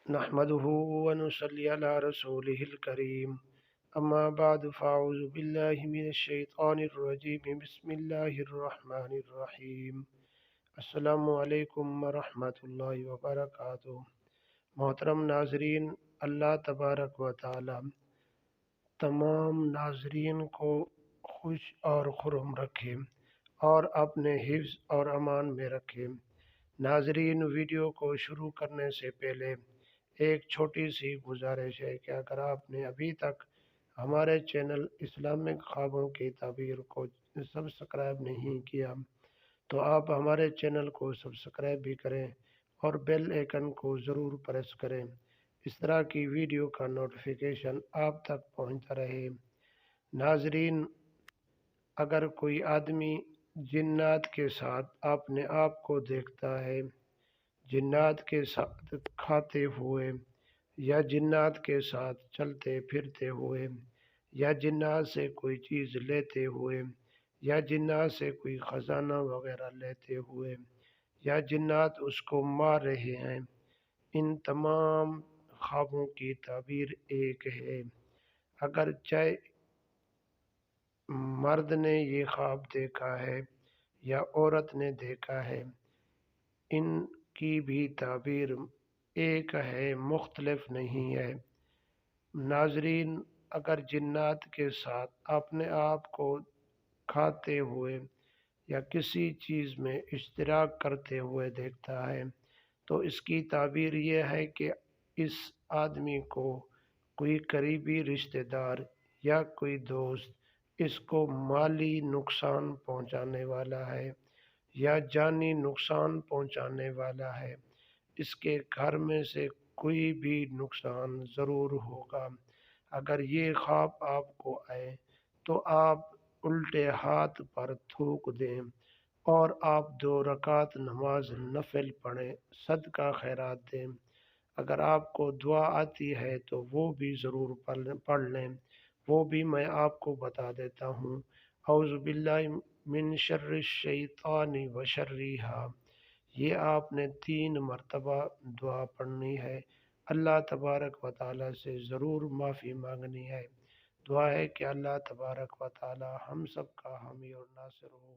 نحمده ونصلي على رسوله الكريم اما بعد فاعوذ باللہ من الشیطان الرجیم بسم اللہ الرحمن الرحیم السلام علیکم ورحمۃ اللہ وبرکاتہ۔ محترم ناظرین، اللہ تبارک و تعالی تمام ناظرین کو خوش اور خرم رکھے اور اپنے حفظ اور امان میں رکھے۔ ناظرین، ویڈیو کو شروع کرنے سے پہلے ایک چھوٹی سی گزارش ہے کہ اگر آپ نے ابھی تک ہمارے چینل اسلامک خوابوں کی تعبیر کو سبسکرائب نہیں کیا تو آپ ہمارے چینل کو سبسکرائب بھی کریں اور بیل آئیکن کو ضرور پریس کریں، اس طرح کی ویڈیو کا نوٹیفیکیشن آپ تک پہنچتا رہے۔ ناظرین، اگر کوئی آدمی جنات کے ساتھ اپنے آپ کو دیکھتا ہے، جنات کے ساتھ کھاتے ہوئے یا جنات کے ساتھ چلتے پھرتے ہوئے یا جنات سے کوئی چیز لیتے ہوئے یا جنات سے کوئی خزانہ وغیرہ لیتے ہوئے یا جنات اس کو مار رہے ہیں، ان تمام خوابوں کی تعبیر ایک ہے۔ اگرچہ مرد نے یہ خواب دیکھا ہے یا عورت نے دیکھا ہے، ان کی بھی تعبیر ایک ہے، مختلف نہیں ہے۔ ناظرین، اگر جنات کے ساتھ اپنے آپ کو کھاتے ہوئے یا کسی چیز میں اشتراک کرتے ہوئے دیکھتا ہے تو اس کی تعبیر یہ ہے کہ اس آدمی کو کوئی قریبی رشتہ دار یا کوئی دوست اس کو مالی نقصان پہنچانے والا ہے یا جانی نقصان پہنچانے والا ہے، اس کے گھر میں سے کوئی بھی نقصان ضرور ہوگا۔ اگر یہ خواب آپ کو آئے تو آپ الٹے ہاتھ پر تھوک دیں اور آپ 2 رکعت نماز نفل پڑھیں، صدقہ خیرات دیں۔ اگر آپ کو دعا آتی ہے تو وہ بھی ضرور پڑھ لیں، وہ بھی میں آپ کو بتا دیتا ہوں۔ اعوذ باللہ من شر الشیطان و شرہا، یہ آپ نے 3 مرتبہ دعا پڑھنی ہے، اللہ تبارک و تعالی سے ضرور معافی مانگنی ہے۔ دعا ہے کہ اللہ تبارک و تعالی ہم سب کا حامی اور ناصر ہو۔